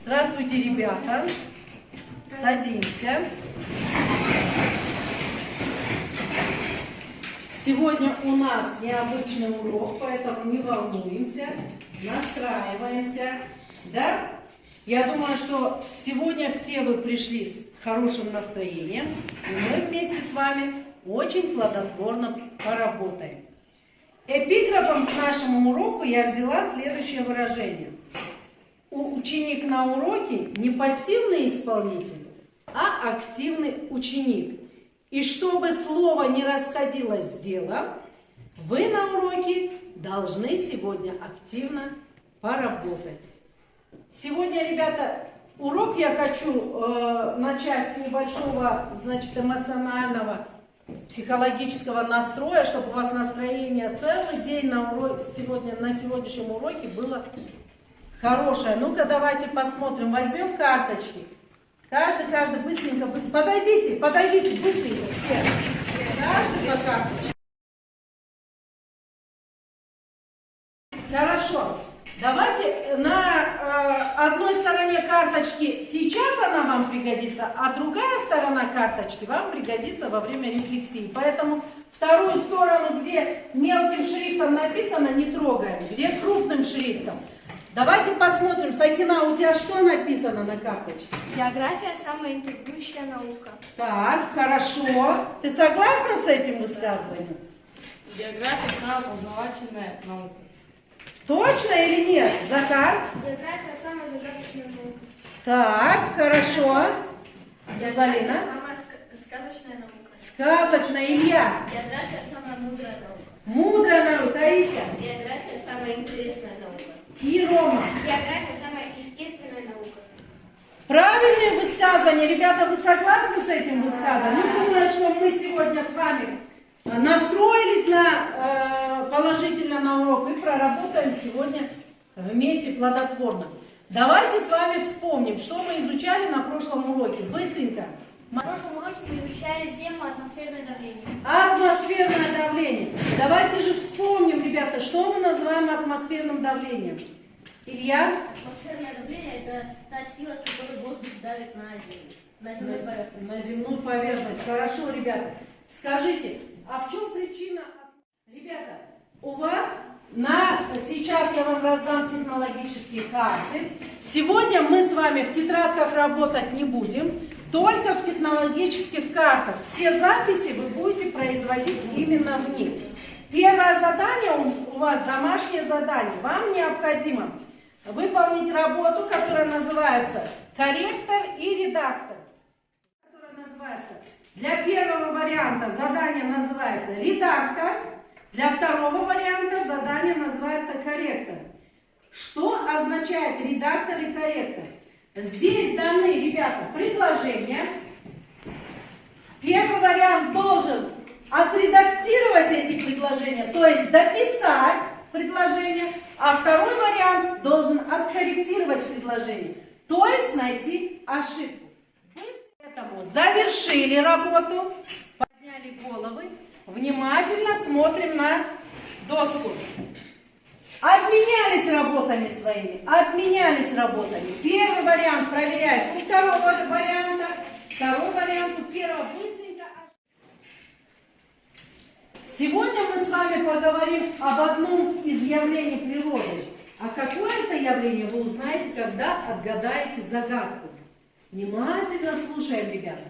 Здравствуйте, ребята. Садимся. Сегодня у нас необычный урок, поэтому не волнуемся, настраиваемся. Да? Я думаю, что сегодня все вы пришли с хорошим настроением, и мы вместе с вами очень плодотворно поработаем. Эпиграфом к нашему уроку я взяла следующее выражение. Ученик на уроке не пассивный исполнитель, а активный ученик. И чтобы слово не расходилось с делом, вы на уроке должны сегодня активно поработать. Сегодня, ребята, урок я хочу начать с небольшого, эмоционального, психологического настроя, чтобы у вас настроение целый день на сегодняшнем уроке было хорошее. Ну-ка, давайте посмотрим. Возьмем карточки. Каждый быстренько. Подойдите, быстренько все. Каждый по карточке. Хорошо. Давайте на одной стороне карточки сейчас она вам пригодится, а другая сторона карточки вам пригодится во время рефлексии. Поэтому вторую сторону, где мелким шрифтом написано, не трогаем. Где крупным шрифтом. Давайте посмотрим, Сакина, у тебя что написано на карточке? География – самая интригующая наука. Так, хорошо. Ты согласна с этим высказыванием? География – самая познавательная наука. Точно или нет? Захар? География – самая загадочная наука. Так, хорошо. Залина? Самая сказочная наука. Сказочная. Илья? География – самая мудрая наука. Мудрая наука. Таисия? География – самая интересная наука. И Рома? География – самая естественная наука. Правильные высказывания. Ребята, вы согласны с этим высказыванием? Ну, думаю, что мы сегодня с вами настроились положительно на урок и проработаем сегодня вместе плодотворно. Давайте с вами вспомним, что мы изучали на прошлом уроке. Быстренько. На прошлом уроке мы изучали тему атмосферное давление. Атмосферное давление. Давайте же вспомним, ребята, что мы называем атмосферным давлением. Илья? Атмосферное давление – это та сила, с которой воздух давит на Землю, на земную поверхность. На земную поверхность. Хорошо, ребята. Скажите, а в чем причина? Ребята, у вас сейчас я вам раздам технологические карты. Сегодня мы с вами в тетрадках работать не будем, только в технологических картах. Все записи вы будете производить именно в них. Первое задание у вас домашнее задание. Вам необходимо выполнить работу, которая называется корректор и редактор. Для первого варианта задание называется редактор, для второго варианта задание называется корректор. Что означает редактор и корректор? Здесь даны, ребята, предложения. Первый вариант должен отредактировать эти предложения, то есть дописать предложение, а второй вариант должен откорректировать предложение, то есть найти ошибку. Поэтому завершили работу, подняли головы, внимательно смотрим на доску. Обменялись работами своими, Первый вариант проверяет у второго варианта, второй вариант у первого. Быстренько. Сегодня мы с вами поговорим об одном из явлений природы. А какое это явление, вы узнаете, когда отгадаете загадку. Внимательно слушаем, ребята.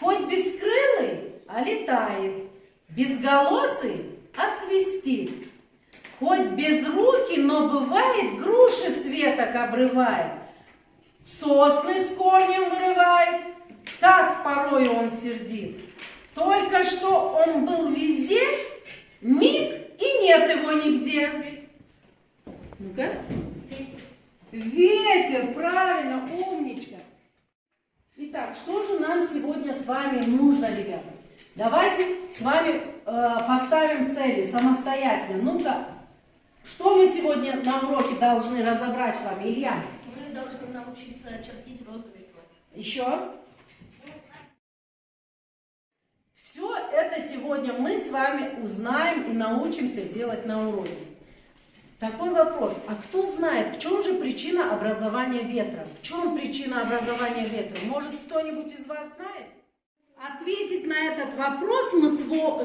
Хоть бескрылый, а летает, безголосый, а свистит. Хоть безрукий, но бывает, груши с веток обрывает, сосны с корнем вырывает, так порой он сердит. Только что он был везде, миг, и нет его нигде. Ну-ка. Ветер. Ветер, правильно, умничка. Итак, что же нам сегодня с вами нужно, ребята? Давайте с вами поставим цели самостоятельно. Ну-ка, что мы сегодня на уроке должны разобрать с вами, Илья? Мы должны научиться чертить розовый круг. Еще? Все это сегодня мы с вами узнаем и научимся делать на уроке. Такой вопрос. А кто знает, в чем же причина образования ветра? В чем причина образования ветра? Может, кто-нибудь из вас знает? Ответить на этот вопрос мы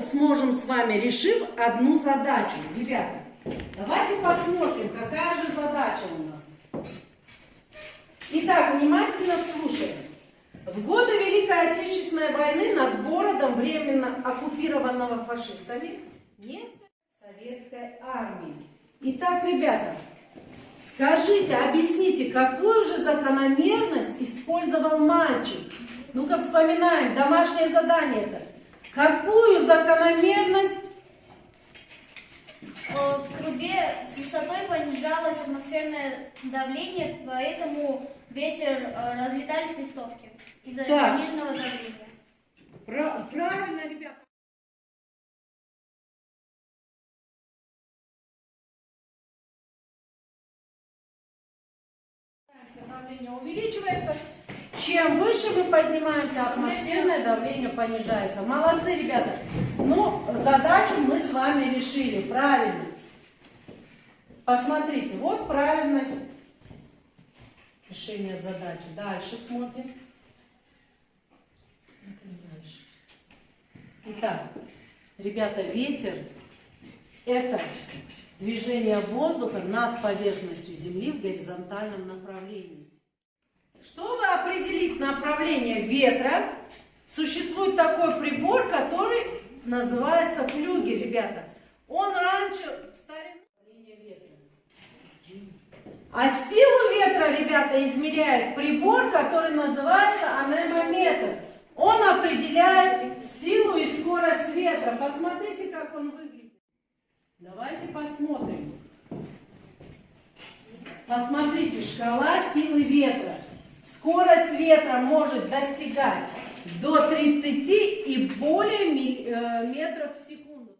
сможем с вами, решив одну задачу. Ребята, давайте посмотрим, какая же задача у нас. Итак, внимательно слушаем. В годы Великой Отечественной войны над городом, временно оккупированного фашистами, несколько советской армии. Итак, ребята, скажите, объясните, какую же закономерность использовал мальчик? Ну-ка вспоминаем, домашнее задание это. Какую закономерность? В трубе с высотой понижалось атмосферное давление, поэтому ветер разлетались листовки из-за пониженного давления. Правильно, ребята. Давление увеличивается. Чем выше мы поднимаемся, атмосферное давление понижается. Молодцы, ребята. Ну, задачу мы с вами решили. Правильно. Посмотрите, вот правильность решения задачи. Дальше смотрим. Смотрим дальше. Итак, ребята, ветер – это движение воздуха над поверхностью Земли в горизонтальном направлении. Чтобы определить направление ветра, существует такой прибор, который называется флюгель, ребята. Он раньше в старину ветра. А силу ветра, ребята, измеряет прибор, который называется анемометр. Он определяет силу и скорость ветра. Посмотрите, как он выглядит. Давайте посмотрим. Посмотрите, шкала силы ветра. Скорость ветра может достигать до 30 и более метров в секунду.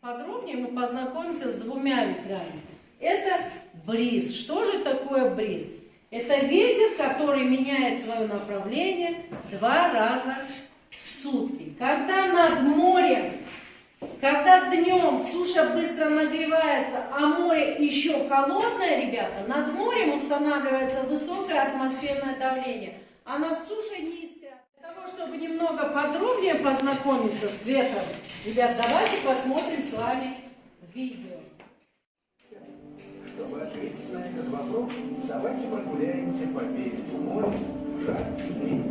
Подробнее мы познакомимся с двумя ветрами. Это бриз. Что же такое бриз? Это ветер, который меняет свое направление 2 раза в сутки. Когда над морем, когда днем суша быстро нагревается, а море еще холодное, ребята, над морем устанавливается высокое атмосферное давление, а над сушей низкое. Для того, чтобы немного подробнее познакомиться с ветром, ребят, давайте посмотрим с вами видео. Чтобы ответить на этот вопрос, давайте прогуляемся по берегу моря в жаркий день.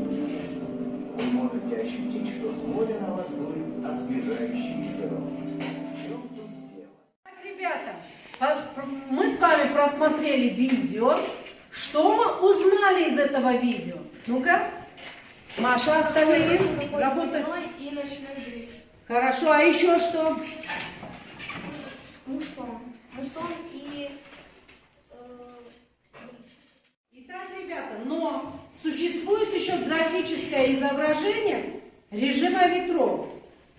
Вы можете ощутить, что с моря на вас дует освежающий ветерок. В чем тут дело? Так, ребята, мы с вами просмотрели видео. Что мы узнали из этого видео? Ну-ка, Маша, остальные работают. И ночной бриз. Хорошо, а еще что? Мусон. Мусон и... Итак, ребята, но существует еще графическое изображение режима ветров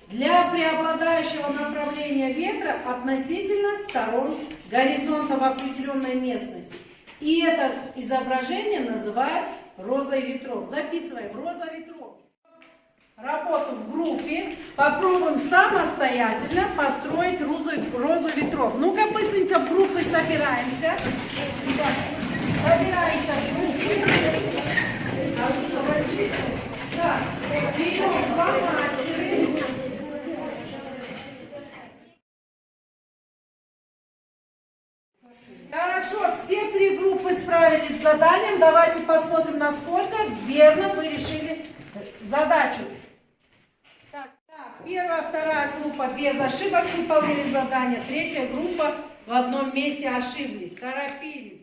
для преобладающего направления ветра относительно сторон горизонта в определенной местности. И это изображение называют розой ветров. Записываем роза ветров. Работу в группе. Попробуем самостоятельно построить розу ветров. Ну-ка, быстренько в группы собираемся. Собираемся в группы. Так, берем фломастеры. Хорошо, все 3 группы справились с заданием. Давайте посмотрим, насколько верно мы решили задачу. Так, первая, вторая группа без ошибок выполнили задание. Третья группа в одном месте ошиблись, торопились.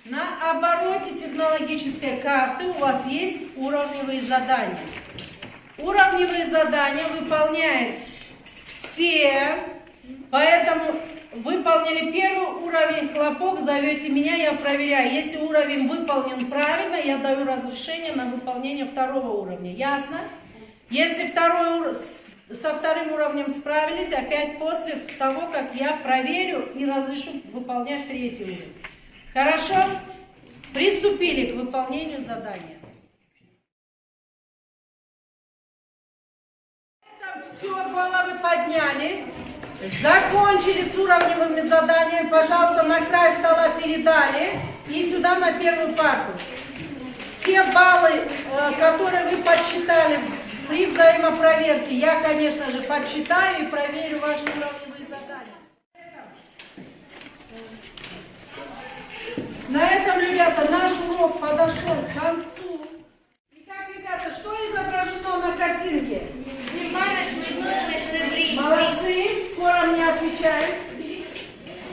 На обороте технологической карты у вас есть уровневые задания. Уровневые задания выполняют все, поэтому выполнили первый уровень, хлопок, зовете меня, я проверяю. Если уровень выполнен правильно, я даю разрешение на выполнение второго уровня. Ясно? Если со вторым уровнем справились, опять после того, как я проверю и разрешу выполнять третий уровень. Хорошо? Приступили к выполнению задания. Это все, головы подняли. Закончили с уровневыми заданиями. Пожалуйста, на край стола передали и сюда на первую парту. Все баллы, которые вы подсчитали при взаимопроверке, я, конечно же, подсчитаю и проверю ваши уровневые задания. На этом, ребята, наш урок подошел к концу. Итак, ребята, что изображено на картинке? Молодцы, скоро мне отвечают.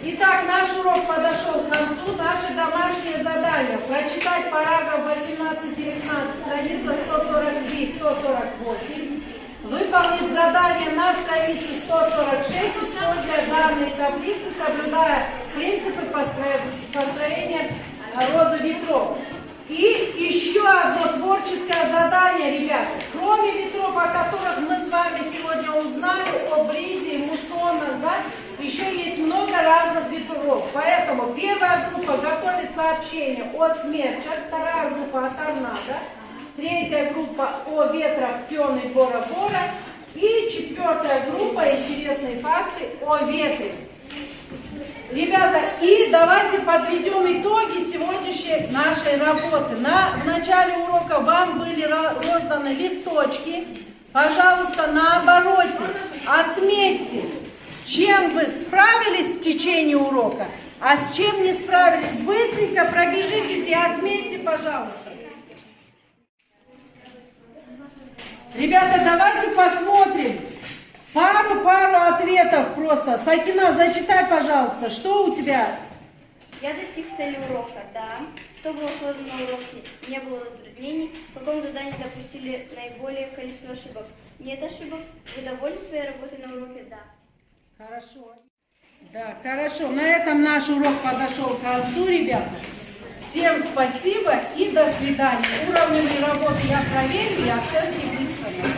Итак, наш урок подошел к концу. Наши домашние задания. Прочитать параграф 18-19, страница 143-148. Выполнить задание на странице 146, используя данные таблицы, соблюдая принципы построения розы ветров. И еще одно творческое задание, ребята. Кроме ветров, о которых мы с вами сегодня узнали, о бризе, муссонах, да, еще есть много разных ветров. Поэтому первая группа готовит сообщение о смерчах, вторая группа о торнадо, третья группа о ветрах Пёны, Бора-Бора и четвертая группа интересные факты о ветре. Ребята, и давайте подведем итоги сегодняшней нашей работы. В начале урока вам были розданы листочки. Пожалуйста, на обороте отметьте, с чем вы справились в течение урока, а с чем не справились. Быстренько пробежитесь и отметьте, пожалуйста. Ребята, давайте посмотрим. Пару ответов просто. Сакина, зачитай, пожалуйста, что у тебя? Я достиг цели урока, да. Что было сложно на уроке? Не было затруднений. В каком задании допустили наиболее количество ошибок? Нет ошибок. Вы довольны своей работой на уроке? Да. Хорошо. Да, хорошо. На этом наш урок подошел к концу, ребята. Всем спасибо и до свидания. Уровневые работы я проверю и оценки выставлю.